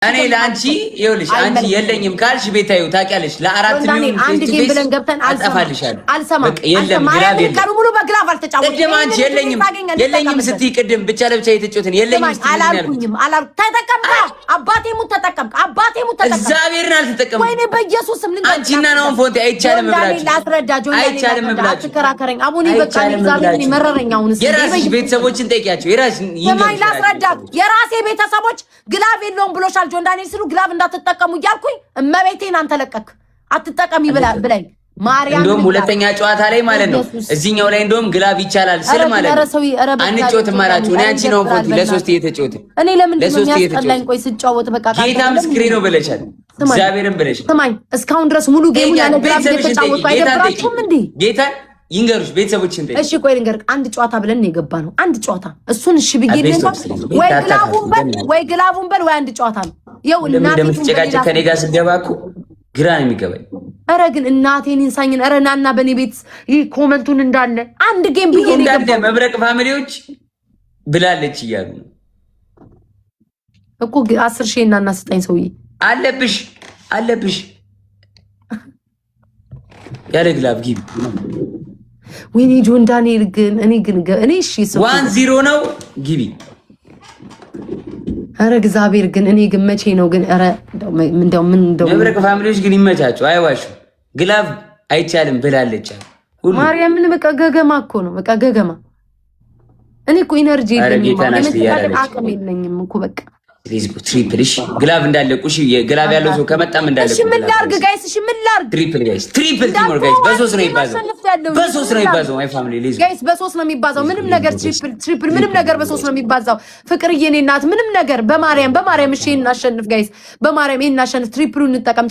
እኔ ላንቺ ይኸውልሽ አንቺ የለኝም ካልሽ ቤታዩ ታውቂያለሽ ለአራት ሚሊዮን አንድ ጌም ብለን ገብተን አልሰማም የለም ግላብ የለም ቀኑ ሙሉ በግላብ አልተጫወትኩም። ቅድም አንቺ የለኝም ስትይ ቅድም ብቻ ለብቻ የተጫወትን የለኝም አላልኩኝም። ተጠቀምካ አባቴ ሙት ተጠቀምካ አባቴ ሙት ተጠቀምካ እግዚአብሔርን አልተጠቀምኩም። ወይኔ በኢየሱስ ምን አንቺና ነው ፎንቴ አይቻልም ብላችሁ ላስረዳጆ አይቻልም ብላችሁ ተከራከረኝ። አቡኒ በቃ እግዚአብሔርን ይመረረኝ። አሁንስ የራስሽ ቤተሰቦችን ጠይቂያቸው የራስሽ ይንገር ላስረዳ የራሴ ቤተሰቦች ግላብ የለውም ብሎሻል ጆንዳኒ ሲሉ ግላብ እንዳትጠቀሙ እያልኩኝ እመቤቴን አንተ ለቀክ አትጠቀሚ ብላኝ ማርያም። እንደውም ሁለተኛ ጨዋታ ላይ ማለት ነው እዚህኛው ላይ እንደውም ግላብ ይቻላል ስል ማለት ነው አንጮት ማራችሁ እኔ አንቺ ነው ፎንቲ ለሶስት እየተጫወተ እኔ ለምን የሚያስጠላኝ? ቆይ ስጫወት በቃ ጌታ ምስክሬ ነው ብለሻል። እግዚአብሔርን ብለሽ ስማኝ እስካሁን ድረስ ሙሉ ጌሙ ያለ ግላብ እየተጫወቱ አይደብራችሁም እንዴ? ጌታ ይንገሩሽ ቤተሰቦችን ጠይቂ። እሺ ቆይ ልንገርህ፣ አንድ ጨዋታ ብለን የገባ ነው አንድ ጨዋታ እሱን እሺ ብዬ ወይ ግላቡን በል ወይ አንድ ጨዋታ ነው። ይኸው እናቴ እንደምትጨቃጨቅ ከኔ ጋር ስገባ እኮ ግራ ነው የሚገባኝ። ኧረ ግን እናቴን ኢንሳኝን ኧረ ናና በኔ ቤት ይህ ኮመንቱን እንዳለ አንድ ጌም ብዬ ነው እንዳለ መብረቅ ፋሚሊዎች ብላለች እያሉ ነው እኮ 10,000 እናና ስጠኝ ሰውዬ አለብሽ ያለ ግላብ ግቢ። ወይኔ ጆን ዳንኤል ግን እኔ እሺ 1-0 ነው ግቢ። ኧረ እግዚአብሔር ግን እኔ ግን መቼ ነው ግን ኧረ እንደው መብረቅ ፋሚሊዎች ግን ይመቻቸው አይዋሹ። ግላብ አይቻልም ብላለች ሁሉ ማርያምን በቃ ገገማ እኮ ነው በቃ ገገማ። እኔ እኮ ኢነርጂ የለኝም አቅም የለኝም እኮ በቃ ትሪፕል እሺ ግላብ እንዳለቁሽ ግላብ ያለው ሰው ከመጣም እንዳለቁ እሺ ምን ላርግ ጋይስ እሺ ምን ላርግ ትሪፕል ጋይስ ትሪፕል ቲሞር ጋይስ በሶስት ነው የሚባዛው ማይ ፋሚሊ ሌዝ ጋይስ በሶስት ነው የሚባዛው ምንም ነገር ትሪፕል ምንም ነገር በሶስት ነው የሚባዛው ፍቅርዬ እኔ እናት ምንም ነገር በማርያም እሺ እናሸንፍ ጋይስ በማርያም እናሸንፍ ትሪፕሉን እንጠቀም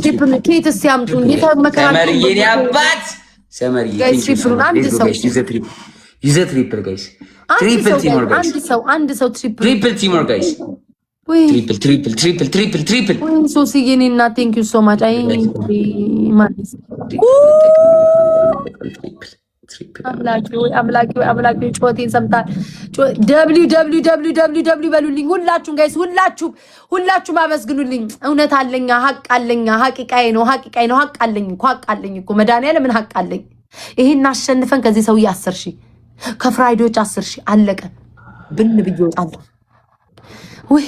ትሪፕል ኬት ሲያምጡን የተመከራ ሰመርዬ አባት ሰመርዬ ጋይስ ትሪፕሉን አንድ ሰው ዩዘ ትሪፕል ጋይስ ትሪፕል ቲሞር ጋይስ አንድ ሰው ትሪፕል ቲሞር ጋይስ ትሪፕል ሶሲ የኔ እና ቴንክ ዩ ሶ ማች አይ ማንስ አምላኪ ጮቴን ሰምታል። www በሉልኝ ሁላችሁም ጋይስ ሁላችሁም አመስግኑልኝ። እውነት አለኛ ሀቅ አለኛ ሀቂቃዬ ነው ሀቅ አለኝ እኮ መድኃኒዓለም ምን ሀቅ አለኝ። ይሄን አሸንፈን ከዚህ ሰውዬ 10,000 ከፍራይዶች 10,000 አለቀ። ብን ብዬ እወጣለሁ። ወይ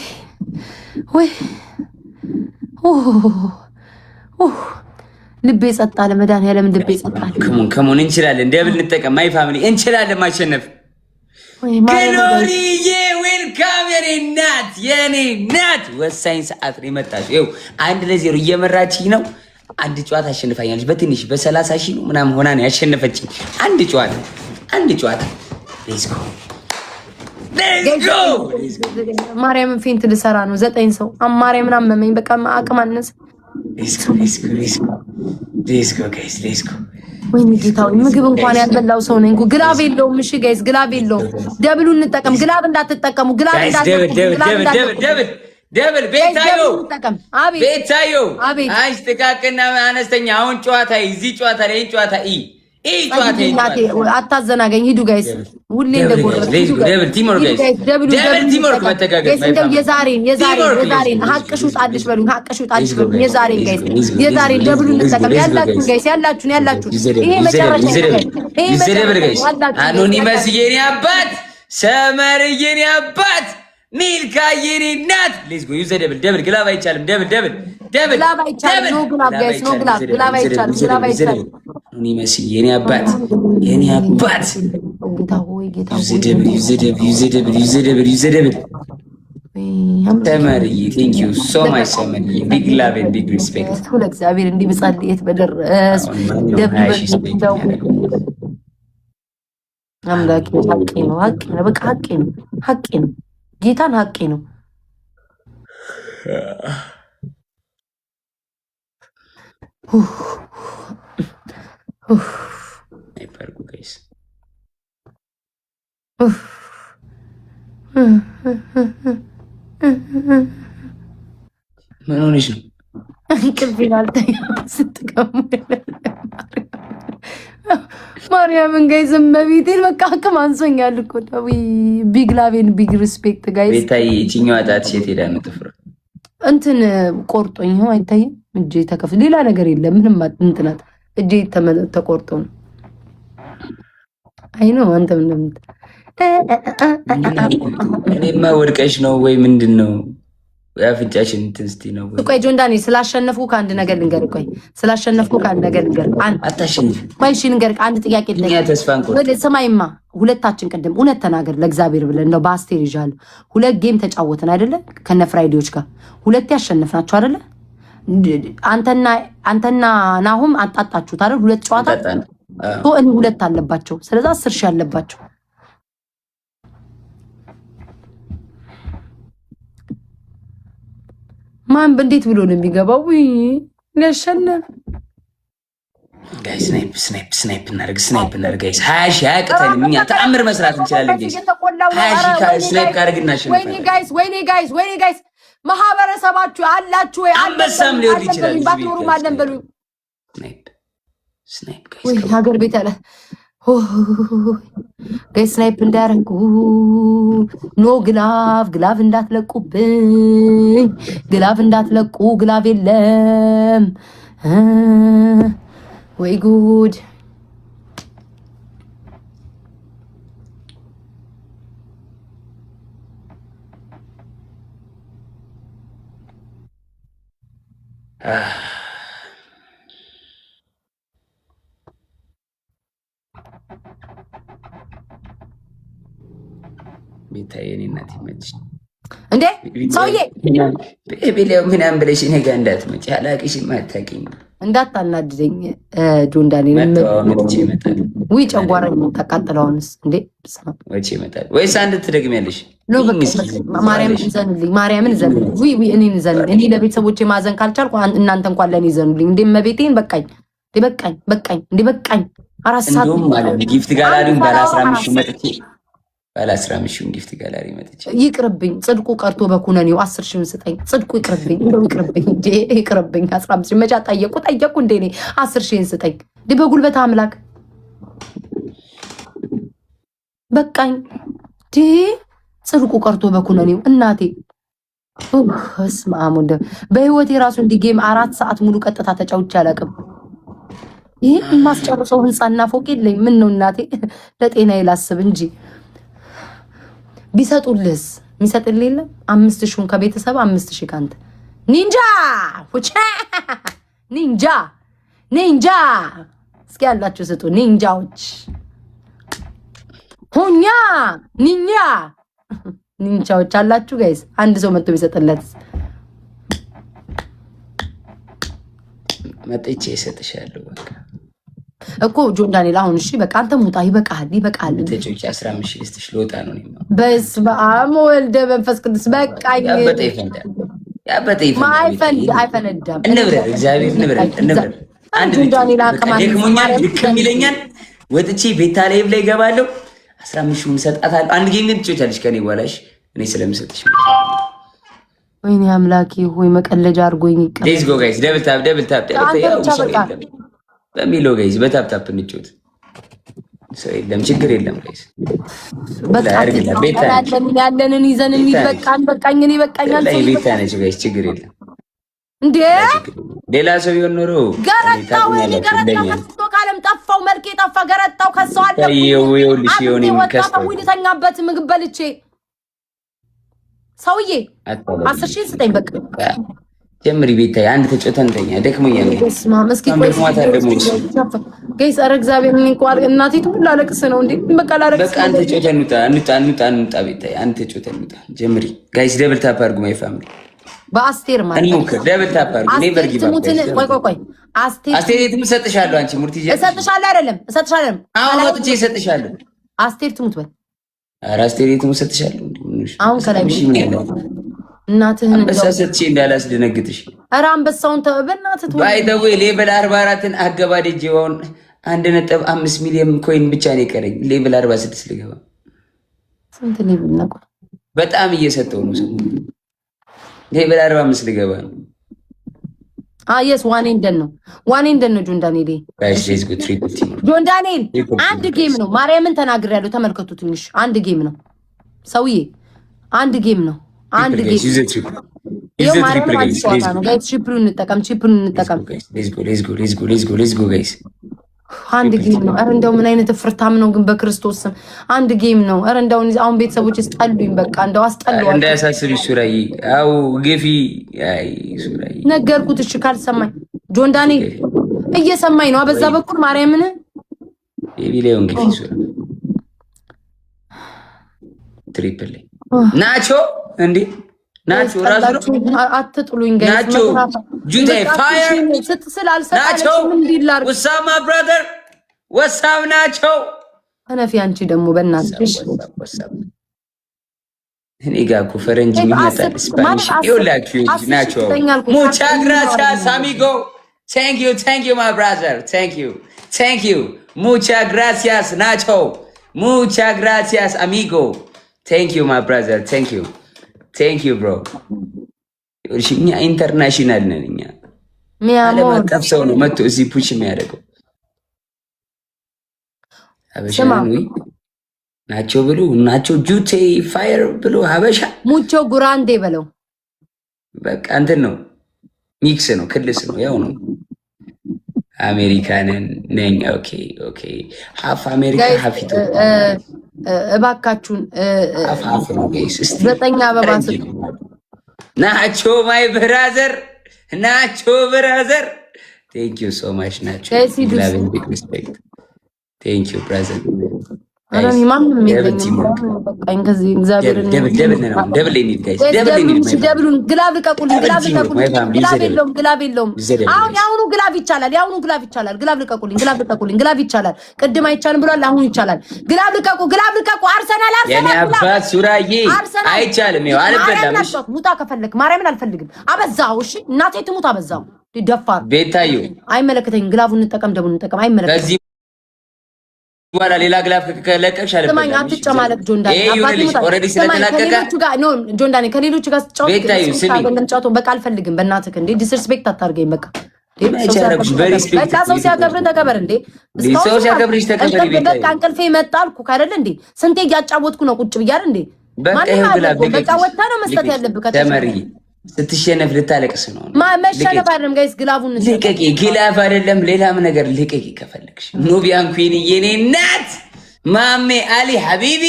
ልቤ ጸጣለ። መድኃኒዓለም ልቤ ጸጣለ። ከሞን እንችላለን። ደብል እንጠቀም። ማይ ፋሚሊ እንችላለን ማሸነፍ። ግሎሪዬ ዌልካም የኔ ናት ወሳኝ ሰዓት ነው የመጣችው። ይኸው 1-0 እየመራችኝ ነው። አንድ ጨዋታ አሸንፋኛለች። በትንሽ በ30,000 ነው ምናምን ሆና ነው ያሸነፈችኝ። አንድ ጨዋታ ሌትስ ጎ ማርያምን ፌንት ልሰራ ነው። 9 ሰው ማርያምን አመመኝ። በቃ አቅም አነሰ። ሌትስ ጎ ጋይስ ሌትስ ጎ ወይኔ ጌታው ምግብ እንኳን ያልበላው ሰው ነኝ። ግላብ የለውም። እሺ ጋይስ ግላብ የለውም። ደብሉ እንጠቀም። ግላብ እንዳትጠቀሙ። ደብል ቤታዮ አንቺ ጥቃቅና አነስተኛ አሁን ጨዋታ እዚህ ጨዋታ ላይ ጨዋታ አታዘናገኝ። ሂዱ ጋይስ ሁሌ ደብል ቲሞር የዛሬን ሀቅሹ ጣልሽ በሉኝ። የዛሬን ጋይስ የዛሬን ደብሉ እንጠቀም። ያላችሁ ጋይስ ያላችሁ ይሄ መጨረሻ ጋይስ አኖኒመስ የኔ አባት ሰመር የኔ አባት ሚልካ የኔ እናት ሌትስ ጎ ዩዘ ደብል ግላብ አይቻልም። ደብል ግላብ አይቻልም። ኖ ግላብ ጋይስ ኖ ግላብ አይቻልም። ኒመስ የኔ አባት ዩዘ ደብል ሰመርዬ ቴንክ ዩ ሶ ማች ሰመርዬ ቢግ ላቭ ኤንድ ቢግ ሪስፔክት ለእግዚአብሔር እንዲህ ብጸልየት በደረስ አምላኬ ሀቄ ነው በቃ ሀቄ ነው ጌታን ሀቄ ነው። ምን ሆነሽ ነው? እንቅልፌን አልተኛም ስትቀሙ ማርያምን ጋይስ መቤቴን በቃ አቅም አንሶኛል እኮ ነው። ቢግ ላቬን ቢግ ሪስፔክት ጋይስ። ቤታይ እቺኛው ጣት ሴት ሄዳ ነው ጥፍር እንትን ቆርጦኝ ነው አይታይም። እጄ ተከፍ ሌላ ነገር የለም ምንም እንትናት እጄ ተቆርጦ ነው። አይ ነው አንተ ምንም እኔማ ወድቀሽ ነው ወይ ምንድነው? ያፍንጫሽን ትንስቲ ነው ወይ? ቆይ ጆንዳኒ ስላሸነፍኩ ከአንድ ነገር ልንገር። ቆይ ስላሸነፍኩ ከአንድ ነገር ልንገር። አታሸንፍ። ቆይ እሺ ልንገር አንድ ጥያቄ ልጠይቅ። ተስፋን ቆርጥ። ወደ ሰማይማ ሁለታችን ቅድም እውነት ተናገር ለእግዚአብሔር ብለን እንደው በአስቴር ይዣለሁ 2 ጌም ተጫወትን አይደለ? ከነ ፍራይዴዎች ጋር 2 ያሸነፍናችሁ አይደለ? አንተና ናሁም አጣጣችሁት አይደል? 2 ጨዋታ እኔ 2 አለባቸው። ስለዚህ 10 ሺህ አለባቸው። ማን እንዴት ብሎ ነው የሚገባው? ለሸነፍ ጋይስ ስናይፕ እናድርግ ጋይስ። 20 ሺህ አያቅተንም። እኛ ተአምር መስራት እንችላለን ጋይስ። 20 ሺህ ስናይፕ ካደረግን እናሸንፋለን። ወይኔ ጋይስ ማህበረሰባችሁ አላችሁ ወይ? አንበሳም ሊወርድ ይችላል። ባትኖሩ ማለን በሉ። ስናይፕ ጋይስ ወይ ሀገር ቤት አለ ጋይስ ስናይፕ እንዳያረጉ ኖ ግላቭ እንዳትለቁብኝ፣ ግላቭ እንዳትለቁ፣ ግላቭ የለም ወይ ጉድ። ቤታዬ እኔ እናት ይመች እንዴ ሰውዬ ቤቢሌው ምናምን ብለሽ እኔ ጋር እንዳትመጪ። አላቅሽም፣ አታውቂኝ፣ እንዳታናድደኝ ጆንዳኒ መጥቼ እመጣለሁ። ውይ ጨጓራኝ ተቃጥለውንስ እንዴ ወጪ ይመጣል ወይስ አንድ ትደግሚያለሽ? ማርያምን ዘኑልኝ። ውይ እኔን ዘኑልኝ። እኔ ለቤተሰቦቼ ማዘን ካልቻልኩ እናንተ እንኳን ለእኔ ዘኑልኝ። እንዴ መቤቴን በቃኝ እንዴ በቃኝ። 4 ሰዓት እንደውም ማለት ጊፍት ጋላሪውን ባለ 15 ሺህ መጥቼ ባለ 15 ሺህ ጊፍት ጋላሪ መጥቼ ይቅርብኝ። ጽድቁ ቀርቶ በኩነኔው 10 ሺህ ስጠኝ። ጽድቁ ይቅርብኝ፣ እንደው ይቅርብኝ እንዴ ይቅርብኝ። 15 ሺህ መጫ ጠየቁ እንዴ እኔ 10 ሺህ ስጠኝ። በጉልበት አምላክ በቃኝ። ዲ ጽድቁ ቀርቶ በኩነኔው እናቴ እስማ ሙንደ በህይወቴ ራሱ እንዲህ ጌም 4 ሰዓት ሙሉ ቀጥታ ተጫውቼ አላውቅም። ይሄ የማስጨርሰው ህንጻና ፎቅ የለኝ። ምን ነው እናቴ ለጤና ይላስብ እንጂ ቢሰጡልስ የሚሰጥልህ የለም። 5000 ከቤተሰብ 5000 ካንተ ኒንጃ እስኪ ያላችሁ ስጡ። ኒንጃዎች ሆኛ ኒንጃዎች አላችሁ ጋይስ። አንድ ሰው መጥቶ ቢሰጥለት መጥቼ እሰጥሻለሁ። በቃ እኮ ጆን ዳንኤል አሁን እሺ በቃ አንተ ሙጣ ይበቃል። ተጮች 15 ሺህ ልስጥሽ ልወጣ ነው ነው። በስመ አብ ወልደ መንፈስ ቅዱስ በቃኝ። ያበጠ አይፈነዳም። እንብረር እግዚአብሔር እንብረር። አንድ ዳንኤል አቀማኝ ደክሞኛል፣ ድክም ይለኛል። ወጥቼ ቤታ ላይ ላይ ገባለሁ። 15 ሺህ እሰጣታለሁ። አንድ ጌም ግን ትጮቻለሽ ከኔ በኋላሽ እኔ ስለምሰጥሽ። ወይኔ አምላኬ ሆይ መቀለጃ አድርጎኝ ይቀር። ሌትስ ጎ ጋይስ ደብል ታፕ በሚለው ጋይስ በታፕ እንጮት። ሰው የለም ችግር የለም ጋይስ በቃ ያለንን ይዘን እንሂድ። በቃኝ እኔ በቃኛል። ቤታ ነች ጋይስ ችግር የለም እንዴ ሌላ ሰው ቢሆን ኖሮ ገረጣው ካለም ጠፋው መልኬ ጠፋ። ገረጣው ከሰው አለ ይኸውልሽ ተኛበት ምግብ በልቼ ሰውዬ 10 ሺህ ስጠኝ በቃ ጀምሪ ቤታዬ። አንድ ተጮተን ተኛ ደክሞኛል። ጋይስ ኧረ እግዚአብሔር እንኳን እናቴ ሁሉ አለቅስ ነው እንዴ በቃ ላለቅስ። በቃ አንተ ተጮተን እንውጣ ቤታዬ። አንተ ተጮተን እንውጣ። ጀምሪ ጋይስ ደብል ታፕ አድርጉ። ማይ ፋሚሊ በአስቴር ማለት እንሞክር። ደብል ታፕ አድርጉ። ኔቨር ጊቭ አፕ። ቆይ አስቴር የትም እሰጥሻለሁ። አንቺ ሙርት ይዤ እሰጥሻለሁ። አይደለም አሁን ወጥቼ እሰጥሻለሁ። አስቴር ትሙት በል። ኧረ አስቴር የትም እሰጥሻለሁ። አሁን ከላይ እናትህን አንበሳ ሰጥቼ እንዳላስደነግጥሽ። ኧረ አንበሳውን በእናትህ ባይ ዘ ዌይ ሌቭል 44ን አገባደጅ ይሆን 1.5 ሚሊዮን ኮይን ብቻ ነው የቀረኝ። ሌቭል 46 ልገባ። ስንት ሌቭል ነው? በጣም እየሰጠው ነው ሰው። ሌቭል 45 ልገባ ነው። የስ ዋኔንደን ነው ጆን ዳንኤል። ጆን ዳንኤል አንድ ጌም ነው። ማርያምን ተናግሬያለሁ። ተመልከቱ። ትንሽ አንድ ጌም ነው ሰውዬ፣ አንድ ጌም ነው። አንድ ጌም ይኸው ማርያምን አንድ ጨዋታ ነው ጋይስ። ቺፕሩን እንጠቀም። አንድ ጌም ነው። ኧረ እንደው ምን አይነት ፍርታም ነው ግን በክርስቶስ ስም አንድ ጌም ነው። ኧረ እንደው አሁን ቤተሰቦች ስጠሉኝ፣ በቃ እንደው አስጠሉዋል። እንዳያሳስብሽ ሱራዬ። አው ግፊ። አይ ሱራዬ ነገርኩት። እሺ ካልሰማኝ ጆን ዳንኤል እየሰማኝ ነው። በዛ በኩል ማርያምን የቢሌውን ግፊ ሱራ ትሪፕል ናቾ እንዴ ናቾ ራሱ አትጥሉኝ ጋይስ። ናቾ ጁቴ ፋየር ናቾ ወሳማ ብራዘር ወሳም ናቾ አነፊ አንቺ ደግሞ በእናትሽ እኔ ጋር እኮ ፈረንጅ የሚመጣ ስፓኒሽ ይውላችሁ ናቾ ሙቻ ግራሲያስ አሚጎ thank you my brother thank you mucha gracias nacho mucha gracias amigo thank you my brother thank you bro እኛ ኢንተርናሽናል ነን። እኛ ዓለም አቀፍ ሰው ነው መጥቶ እዚህ ፑሽ የሚያደርገው። አበሻን ወይ ናቸው ብሎ ናቸው ጁቴ ፋየር ብሎ ሀበሻ ሙቾ ጉራንዴ በለው በቃ እንትን ነው፣ ሚክስ ነው፣ ክልስ ነው፣ ያው ነው። አሜሪካንን ነኝ። ኦኬ ሀፍ አሜሪካ ሀፍ ኢትዮጵያ። እባካችሁን ሀፍ ነው ጋይስ። እስቲ 9 አበባ ስጡ። ናቾ ማይ ብራዘር ናቾ ብራዘር ቴንክ ዩ ሶ ማች ናቾ ላቪንግ ቢግ ሪስፔክት ቴንክ ዩ ብራዘር። አረኒ ማንም የለኝም በቃኝ። ከዚህ እግዚአብሔር ነው ደብሉን ግላብ ልቀቁልኝ። ግላብ የለውም። አሁን ያሁኑ ግላብ ይቻላል። ግላብ ልቀቁልኝ። ግላብ ይቻላል። ቅድም አይቻልም ብሏል። አሁን ይቻላል። ግላብ ልቀቁ። አርሰናል የኔ አባት ሱራዬ አይቻልም። ይኸው አልበላም። እሺ ሙታ ከፈለክ ማርያምን አልፈልግም። አበዛው። እሺ እናቴ ትሙት አበዛው። ደፋር ቤታዩ አይመለከተኝም። ግላቡን እንጠቀም፣ ደቡን እንጠቀም። አይመለከተኝም። በኋላ ሌላ ግላፍ ከለቀቅሽ አለ ሰማኝ። አትጨማለቅ ጆን ዳንኤል። ኦሬዲ ስለተላቀቀ ጆን ዳንኤል ከሌሎቹ ጋር ጫወት በቃ አልፈልግም። በእናትህ እንዴ ዲስሪስፔክት አታርገኝ። በቃ ሰው ሲያከብር ተከበር እንዴ። ሰው ሲያከብርሽ ተከበር። በቃ እንቅልፌ መጣ አልኩህ አይደል እንዴ። ስንቴ እያጫወትኩ ነው ቁጭ ብያለሁ እንዴ። በቃ ወጣ ነው መስጠት ያለብህ ከተመሪ ስትሸነፍ ልታለቅስ ነው። መሸነፍ አይደለም ጋይስ፣ ግላቡን ልቀቂ። ግላፍ አይደለም ሌላም ነገር ልቀቂ ከፈለግሽ። ኑቢያን ኩዊን የኔ እናት ማሜ አሊ ሐቢቢ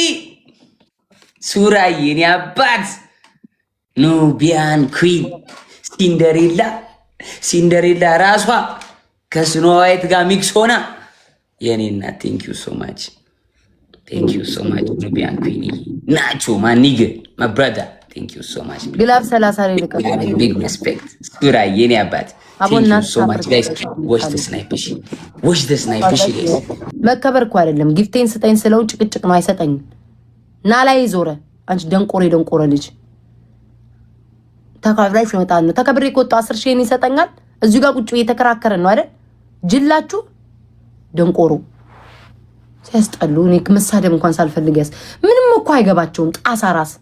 ሱራዬ የኔ አባት ኑቢያን ኩዊን ሲንደሬላ ራሷ ከስኖ ዋይት ጋር ሚክስ ሆና የኔ እናት ቴንክ ዩ ሶ ማች ኑቢያን ኩዊን ናቹ ማኒግ ማብራዳ Thank you so much. ግላብ 30 ላይ ልቀቁ። Big respect. ሱራዬ የኔ አባት. Thank you so much guys. Watch the sniper guys. መከበር እኮ አይደለም። ጊፍቴን ስጠኝ ስለው ጭቅጭቅ ነው። አይሰጠኝም። ና ላይ ዞረ። አንቺ ደንቆረ ልጅ ተከብራሽ ይመጣል ነው። ተከብሬ ከወጣ 10 ሺህ ይሰጠኛል። እዚሁ ጋር ቁጭ እየተከራከረን ነው አይደል? ጅላችሁ ደንቆሮ ሲያስጠሉ። እኔ መሳደብ እንኳን ሳልፈልግ ምንም እኮ አይገባቸውም። ጣሳ ራስ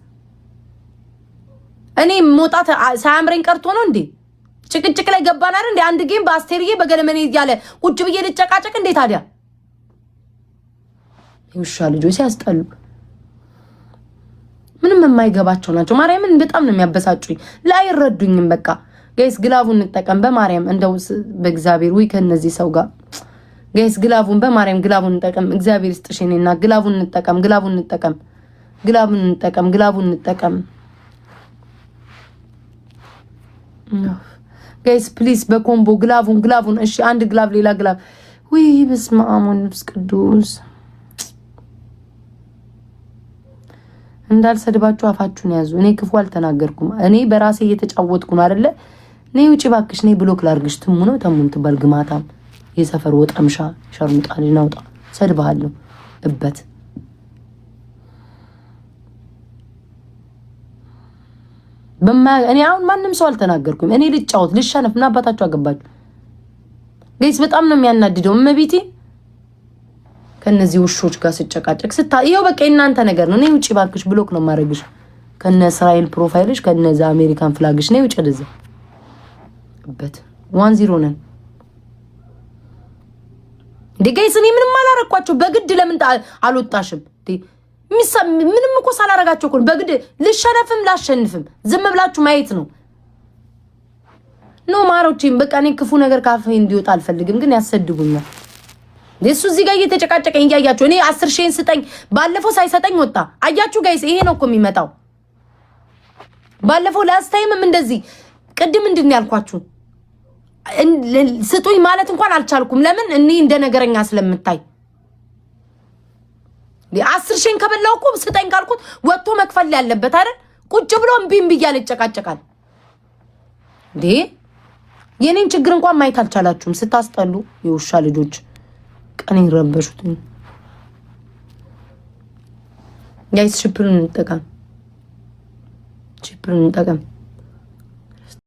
እኔ ሞጣት ሳያምረኝ ቀርቶ ነው እንዴ? ጭቅጭቅ ላይ ገባን አይደል እንዴ? አንድ ጌም በአስቴርዬ በገለመኔ እያለ ቁጭ ብዬ ልጨቃጨቅ እንዴ? ታዲያ ይውሻ ልጆች ሲያስጠሉ ምንም የማይገባቸው ናቸው። ማርያምን በጣም ነው የሚያበሳጩኝ። ላይረዱኝም። በቃ ጋይስ ግላቡን እንጠቀም በማርያም እንደው በእግዚአብሔር ወይ ከነዚህ ሰው ጋር ጋይስ ግላቡን በማርያም ግላቡን እንጠቀም። እግዚአብሔር ይስጥሽኔና ግላቡን እንጠቀም። ጋይስ ፕሊዝ በኮምቦ ግላቡን እሺ፣ አንድ ግላብ ሌላ ግላብ። ወይ በስመ አብ ወመንፈስ ቅዱስ። እንዳልሰድባችሁ አፋችሁን ያዙ። እኔ ክፉ አልተናገርኩም። እኔ በራሴ እየተጫወትኩ ነው አይደለ? ነይ ውጪ ባክሽ፣ ነይ ብሎክ ላርግሽ። ተሙን ትባል ግማታም የሰፈር ወጣምሻ ሸርሙጣ ልናውጣ ሰድባለሁ እበት እኔ አሁን ማንም ሰው አልተናገርኩም። እኔ ልጫወት ልሻነፍ እና አባታችሁ አገባችሁ ጋይስ። በጣም ነው የሚያናድደው። እመቤቴ ከነዚህ ውሾች ጋር ስጨቃጨቅ ይኸው በቃ እናንተ ነገር ነው። ነይ ውጪ ባክሽ፣ ብሎክ ነው ማረግሽ። ከነ እስራኤል ፕሮፋይልሽ ከነዛ አሜሪካን ፍላግሽ ነይ ውጪ። ለዛ በት 1-0 ነን። ጋይስ እኔ ምንም አላረኳቸው። በግድ ለምን አልወጣሽም? ምንም እኮ ሳላረጋቸው እኮ በግድ ልሸነፍም ላሸንፍም ዝም ብላችሁ ማየት ነው። ኖ ማሮቼም በቃ እኔ ክፉ ነገር ካፌ እንዲወጣ አልፈልግም፣ ግን ያሰድቡኛል። እሱ እዚህ ጋር እየተጨቃጨቀኝ እያያችሁ እኔ 10 ሺህን ስጠኝ ባለፈው ሳይሰጠኝ ወጣ። አያችሁ ጋይስ ይሄ ነው እኮ የሚመጣው። ባለፈው ላስታይምም እንደዚህ ቅድም እንድን ያልኳችሁ ስጡኝ ማለት እንኳን አልቻልኩም። ለምን እኔ እንደ ነገረኛ ስለምታይ 10 ሺህን ከበላው እኮ ስጠኝ ካልኩት ወጥቶ መክፈል ያለበት አይደል? ቁጭ ብሎ እምቢ እያለ ይጨቃጨቃል እንዴ። የኔን ችግር እንኳን ማየት አልቻላችሁም። ስታስጠሉ የውሻ ልጆች ቀኔን ረበሹት። ጋይስ ቺፕሩን እንጠቀም።